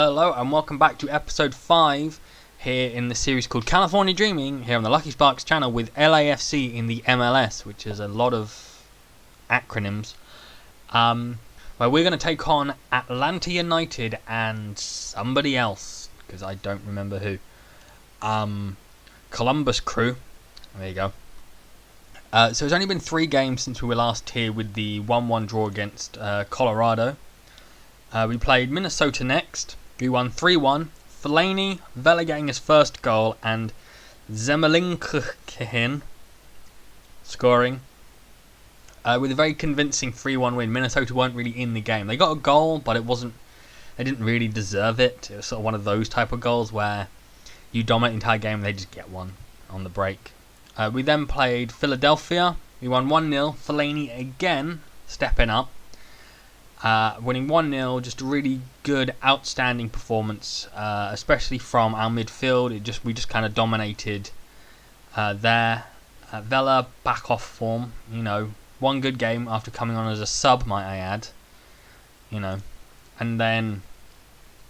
Hello and welcome back to episode 5 here in the series called California Dreaming here on the Lucky Sparks channel with LAFC in the MLS, which is a lot of acronyms, where we're going to take on Atlanta United and somebody else, because I don't remember who. Columbus Crew. There you go. So it's only been 3 games since we were last here with the 1-1 draw against Colorado. We played Minnesota next. We won 3-1. Fellaini, Vela getting his first goal, and Zemelinkihin scoring with a very convincing 3-1 win. Minnesota weren't really in the game. They got a goal, but they didn't really deserve it. It was sort of one of those type of goals where you dominate the entire game and they just get one on the break. We then played Philadelphia. We won 1-0. Fellaini again stepping up. Winning 1-0, just a really good, outstanding performance, especially from our midfield. We just kind of dominated there. Vela back off form, one good game after coming on as a sub, might I add, and then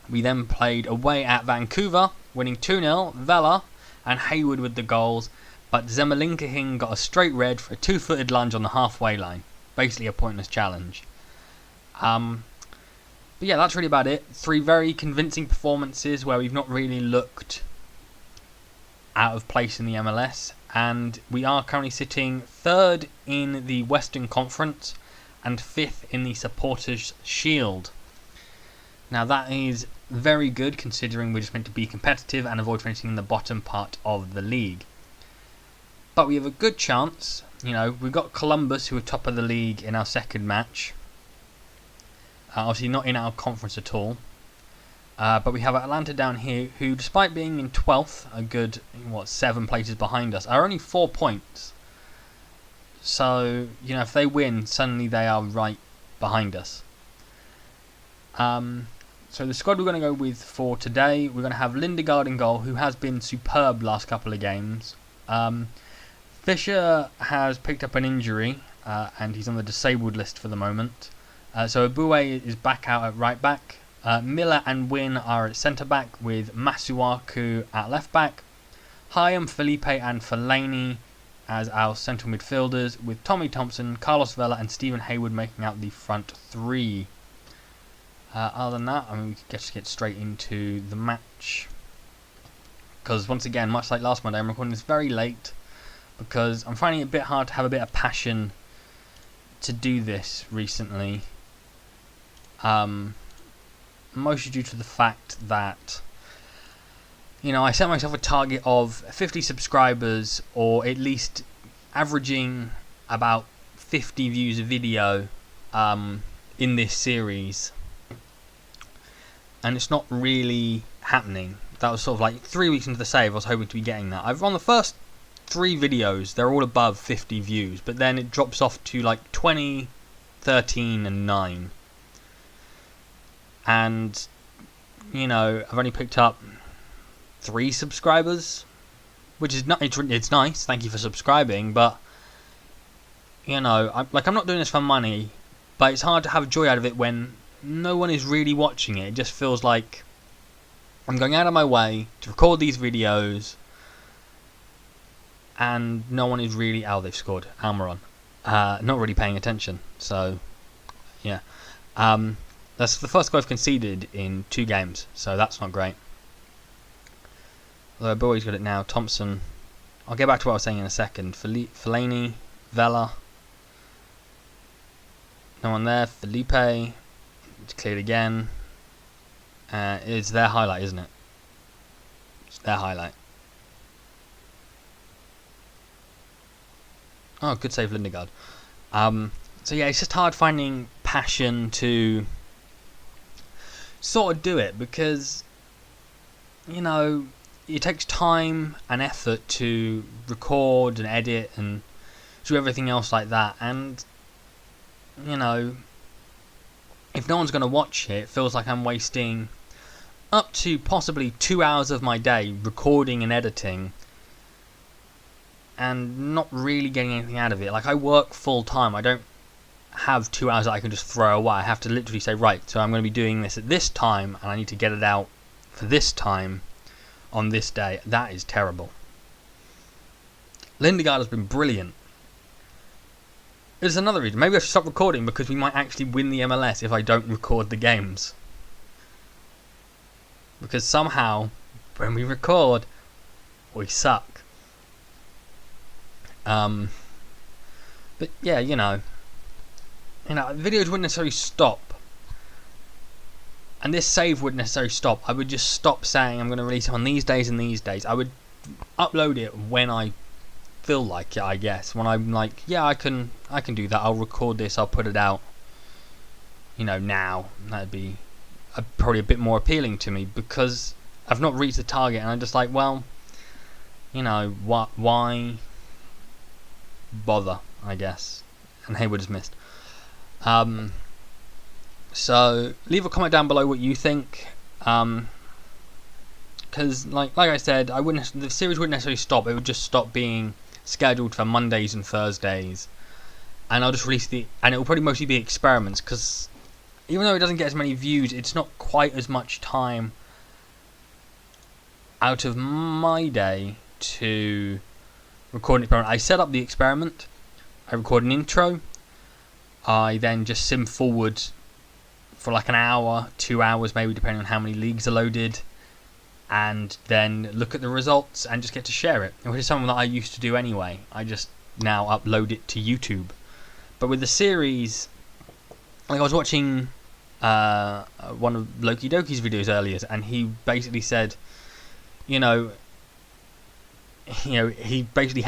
we played away at Vancouver, winning 2-0. Vela and Hayward with the goals, but Zemelinkihin got a straight red for a 2-footed lunge on the halfway line, basically a pointless challenge. But yeah, that's really about it. 3 very convincing performances where we've not really looked out of place in the MLS, and we are currently sitting 3rd in the Western Conference and 5th in the Supporters' Shield. Now that is very good considering we're just meant to be competitive and avoid finishing in the bottom part of the league. But we have a good chance. We've got Columbus, who are top of the league, in our second match. Obviously not in our conference at all. But we have Atlanta down here, who, despite being in 12th, a good 7 places behind us, are only 4 points. So, if they win, suddenly they are right behind us. So the squad we're going to go with for today, we're going to have Lindegaard in goal, who has been superb last couple of games. Fisher has picked up an injury, and he's on the disabled list for the moment. So Abue is back out at right back. Miller and Wynn are at centre back, with Masuaku at left back. Hyam, Felipe and Fellaini as our central midfielders, with Tommy Thompson, Carlos Vela and Stephen Hayward making out the front 3. Other than that, we can just get straight into the match. Because once again, much like last Monday, I'm recording this very late because I'm finding it a bit hard to have a bit of passion to do this recently. Mostly due to the fact that I set myself a target of 50 subscribers, or at least averaging about 50 views a video in this series, and it's not really happening. That was sort of like 3 weeks into the save. I was hoping to be getting that. I've on the first 3 videos, they're all above 50 views, but then it drops off to like 20, 13 and 9. And I've only picked up 3 subscribers, which is not, it's nice, thank you for subscribing, but I'm not doing this for money, but it's hard to have joy out of it when no one is really watching it. It just feels like I'm going out of my way to record these videos and no one is really... Oh, they've scored. Almiron. Not really paying attention. So, yeah. That's the first goal I've conceded in 2 games, so that's not great. Although Boy's got it now. Thompson. I'll get back to what I was saying in a second. Fellaini, Vela. No one there. Felipe. It's cleared again. It's their highlight, isn't it? It's their highlight. Oh, good save, Lindegaard. So yeah, it's just hard finding passion to sort of do it, because it takes time and effort to record and edit and do everything else like that, and if no one's going to watch it, it feels like I'm wasting up to possibly 2 hours of my day recording and editing and not really getting anything out of it. Like, I work full time. I don't have 2 hours that I can just throw away. I have to literally say, right, so I'm going to be doing this at this time, and I need to get it out for this time on this day. That is terrible. Lindegaard has been brilliant. There's another reason. Maybe I should stop recording because we might actually win the MLS if I don't record the games. Because somehow, when we record, we suck. But yeah, videos wouldn't necessarily stop. And this save wouldn't necessarily stop. I would just stop saying I'm going to release it on these days and these days. I would upload it when I feel like it, I guess. When I'm like, yeah, I can do that. I'll record this. I'll put it out. Now that'd be probably a bit more appealing to me because I've not reached the target, and I'm just like, well, why bother? I guess. And Hayward is missed. So leave a comment down below what you think. Because like I said, the series wouldn't necessarily stop. It would just stop being scheduled for Mondays and Thursdays, and I'll just release and it will probably mostly be experiments, because even though it doesn't get as many views, it's not quite as much time out of my day to record an experiment. I set up the experiment, I record an intro, I then just sim forward for like an hour, 2 hours maybe, depending on how many leagues are loaded, and then look at the results and just get to share it, which is something that I used to do anyway. I just now upload it to YouTube. But with the series, like I was watching one of Loki Doki's videos earlier, and he basically said, he basically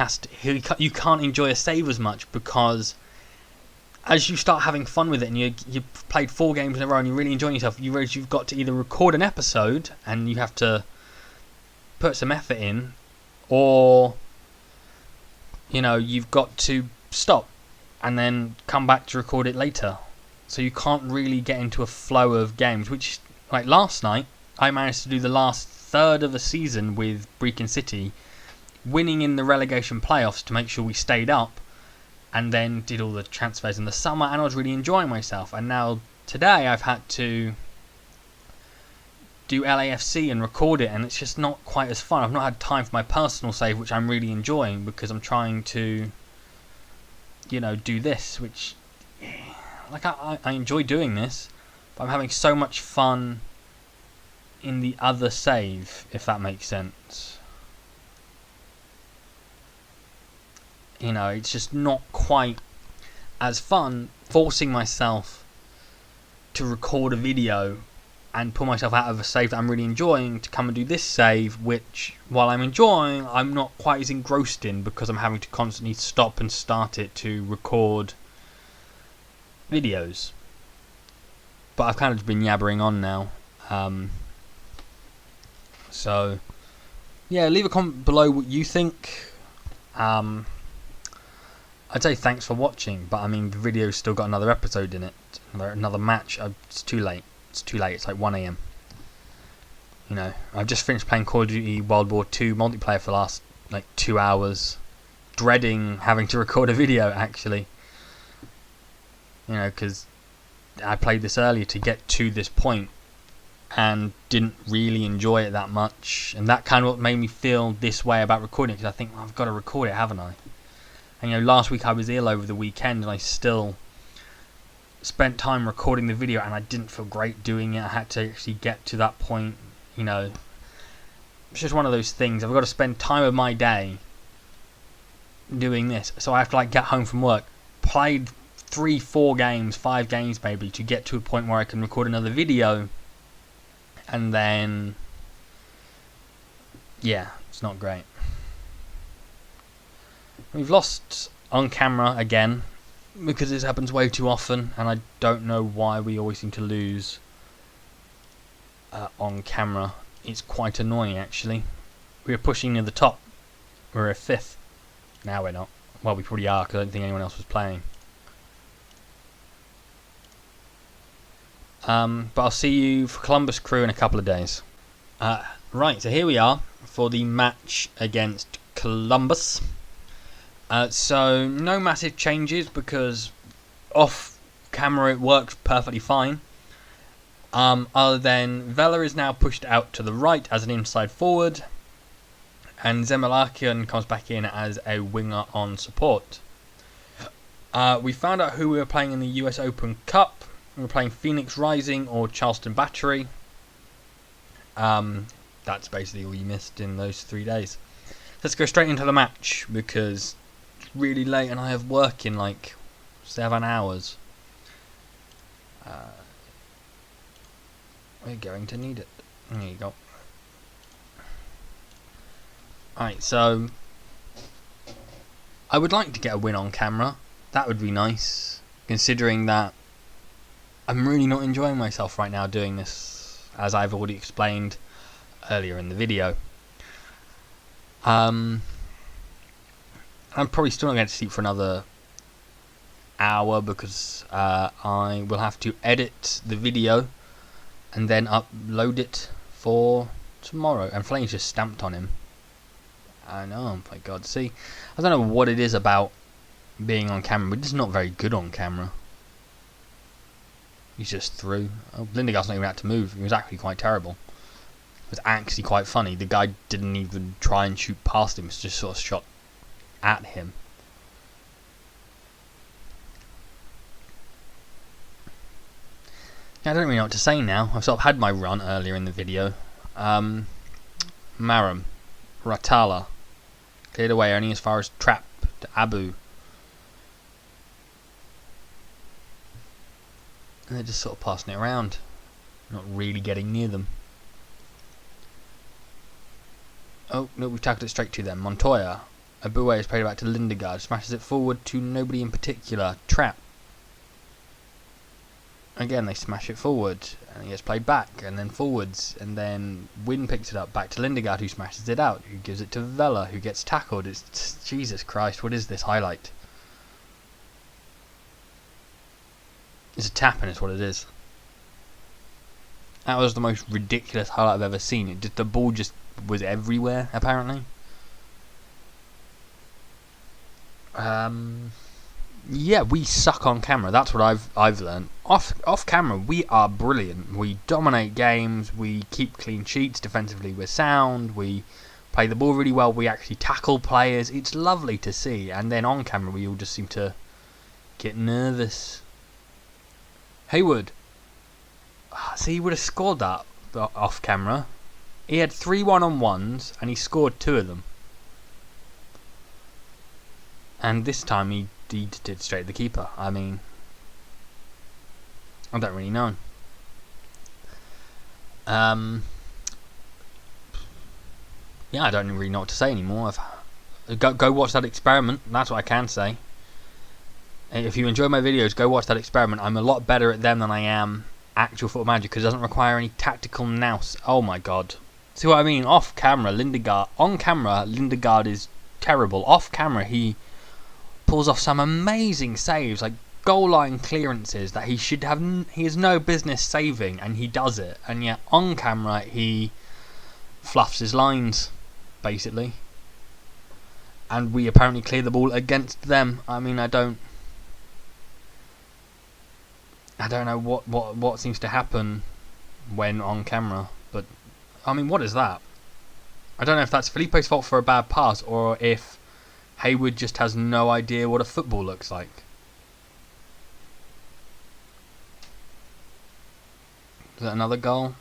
you can't enjoy a save as much, because as you start having fun with it and you've played 4 games in a row and you're really enjoying yourself, you realize you've got to either record an episode and you have to put some effort in, or you've got to stop and then come back to record it later. So you can't really get into a flow of games, which, like last night, I managed to do the last third of the season with Brecon City, winning in the relegation playoffs to make sure we stayed up, and then did all the transfers in the summer, and I was really enjoying myself. And now today I've had to do LAFC and record it, and it's just not quite as fun. I've not had time for my personal save, which I'm really enjoying, because I'm trying to do this, which I enjoy doing this, but I'm having so much fun in the other save, if that makes sense. It's just not quite as fun forcing myself to record a video and pull myself out of a save that I'm really enjoying to come and do this save, which, while I'm enjoying, I'm not quite as engrossed in, because I'm having to constantly stop and start it to record videos. But I've kind of been yabbering on now. So, yeah, leave a comment below what you think. I'd say thanks for watching, but I mean, the video's still got another episode in it, another match. It's too late. It's like 1 AM. I've just finished playing Call of Duty World War II multiplayer for the last 2 hours, dreading having to record a video, actually. Because I played this earlier to get to this point and didn't really enjoy it that much, and that kind of what made me feel this way about recording it, because I think, well, I've got to record it, haven't I? And last week I was ill over the weekend, and I still spent time recording the video, and I didn't feel great doing it. I had to actually get to that point. It's just one of those things. I've got to spend time of my day doing this, so I have to get home from work, played 3-4 games, 5 games maybe, to get to a point where I can record another video, and then it's not great. We've lost on camera again, because this happens way too often, and I don't know why we always seem to lose on camera. It's quite annoying, actually. We were pushing near the top. We're a 5th. Now we're not. Well, we probably are, because I don't think anyone else was playing. But I'll see you for Columbus Crew in a couple of days. Right, so here we are for the match against Columbus. So no massive changes, because off camera it worked perfectly fine. Other than Vela is now pushed out to the right as an inside forward, and Zemalakian comes back in as a winger on support. We found out who we were playing in the US Open Cup. We were playing Phoenix Rising or Charleston Battery. That's basically all you missed in those 3 days. Let's go straight into the match because it's really late and I have work in like 7 hours. We're going to need it. There you go. Alright, so I would like to get a win on camera. That would be nice, considering that I'm really not enjoying myself right now doing this, as I've already explained earlier in the video. I'm probably still not going to sleep for another hour because I will have to edit the video and then upload it for tomorrow. And Flame's just stamped on him. I know, oh my god. See, I don't know what it is about being on camera, but it's not very good on camera. He's just through. Oh, Lindegaard's not even had to move. He was actually quite terrible. It was actually quite funny. The guy didn't even try and shoot past him. It's just sort of shot at him. Yeah, I don't really know what to say now. I've sort of had my run earlier in the video. Maram, Ratala, cleared away only as far as Trap to Abu. And they're just sort of passing it around. Not really getting near them. Oh, no, we've tackled it straight to them. Montoya. Abue has played it back to Lindegaard. Smashes it forward to nobody in particular. Trap. Again, they smash it forward, and it gets played back, and then forwards, and then Wynn picks it up, back to Lindegaard, who smashes it out, who gives it to Vela, who gets tackled. It's Jesus Christ, what is this highlight? It's a tap, and it's what it is. That was the most ridiculous highlight I've ever seen. The ball just was everywhere, apparently. Yeah, we suck on camera. That's what I've learned. Off camera, we are brilliant. We dominate games. We keep clean sheets. Defensively, we're sound. We play the ball really well. We actually tackle players. It's lovely to see. And then on camera, we all just seem to get nervous. Haywood. See, he would have scored that off camera. He had 3 one-on-ones, and he scored 2 of them. And this time he did straight the keeper. I mean, I don't really know. Yeah, I don't really know what to say anymore. Go watch that experiment. That's what I can say. If you enjoy my videos, go watch that experiment. I'm a lot better at them than I am actual Football Manager because it doesn't require any tactical nous. Oh my god. See what I mean? Off camera, Lindegaard. On camera, Lindegaard is terrible. Off camera, he pulls off some amazing saves, like goal line clearances that he has no business saving, and he does it. And yet on camera he fluffs his lines, basically. And we apparently clear the ball against them. I mean, I don't know what seems to happen when on camera, but I mean, what is that? I don't know if that's Felipe's fault for a bad pass or if Haywood just has no idea what a football looks like. Is that another goal?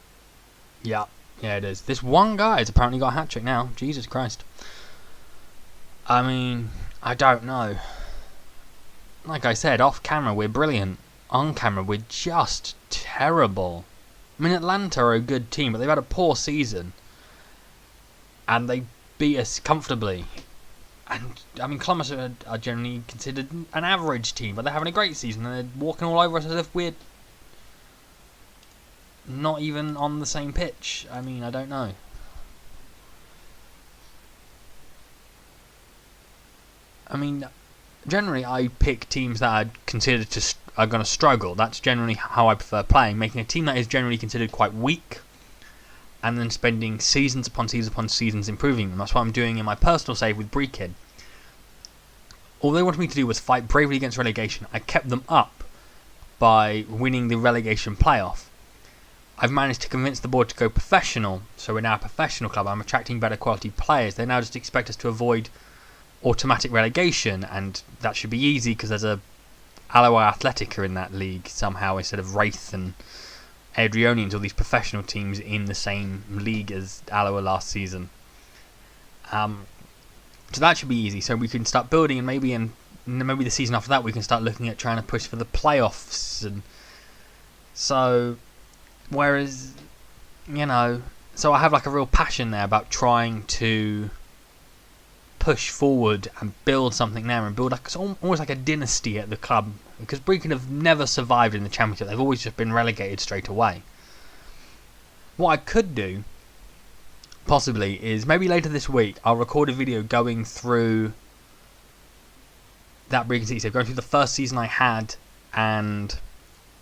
Yeah, it is. This one guy has apparently got a hat-trick now. Jesus Christ. I mean, I don't know. Like I said, off camera we're brilliant. On camera we're just terrible. I mean, Atlanta are a good team, but they've had a poor season. And they beat us comfortably. And, I mean, Columbus are generally considered an average team, but they're having a great season, and they're walking all over us as if we're not even on the same pitch. I mean, I don't know. I mean, generally I pick teams that are considered are going to struggle. That's generally how I prefer playing, making a team that is generally considered quite weak, and then spending seasons upon seasons upon seasons improving them. That's what I'm doing in my personal save with Breakid. All they wanted me to do was fight bravely against relegation. I kept them up, by winning the relegation playoff. I've managed to convince the board to go professional, so we're now a professional club. I'm attracting better quality players. They now just expect us to avoid automatic relegation, and that should be easy because there's a Alloa Athletica in that league somehow, instead of Wraith and Adrionians, all these professional teams in the same league as Alloa last season. So that should be easy. So we can start building, and maybe the season after that we can start looking at trying to push for the playoffs. And so, whereas, so I have like a real passion there about trying to push forward and build something there, and build like almost like a dynasty at the club, because Brecon have never survived in the Championship. They've always just been relegated straight away. What I could do possibly is maybe later this week I'll record a video going through that Brecon season, going through the first season I had and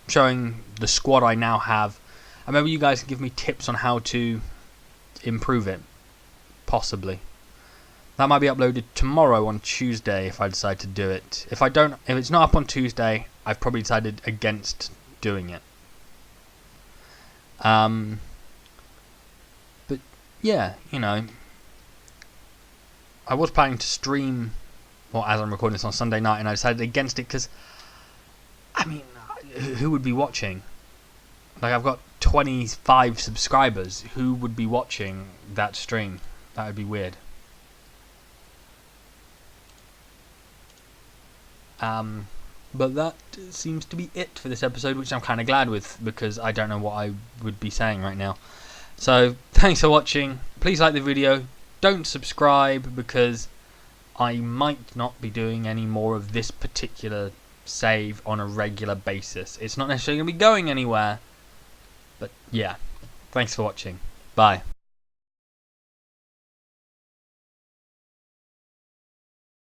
showing the squad I now have, and maybe you guys can give me tips on how to improve it, possibly. That might be uploaded tomorrow on Tuesday if I decide to do it. If it's not up on Tuesday, I've probably decided against doing it. But yeah, I was planning to stream, as I'm recording this on Sunday night, and I decided against it because, who would be watching? Like, I've got 25 subscribers. Who would be watching that stream? That would be weird. But that seems to be it for this episode, which I'm kind of glad with, because I don't know what I would be saying right now. So, thanks for watching. Please like the video. Don't subscribe, because I might not be doing any more of this particular save on a regular basis. It's not necessarily going to be going anywhere. But yeah, thanks for watching. Bye.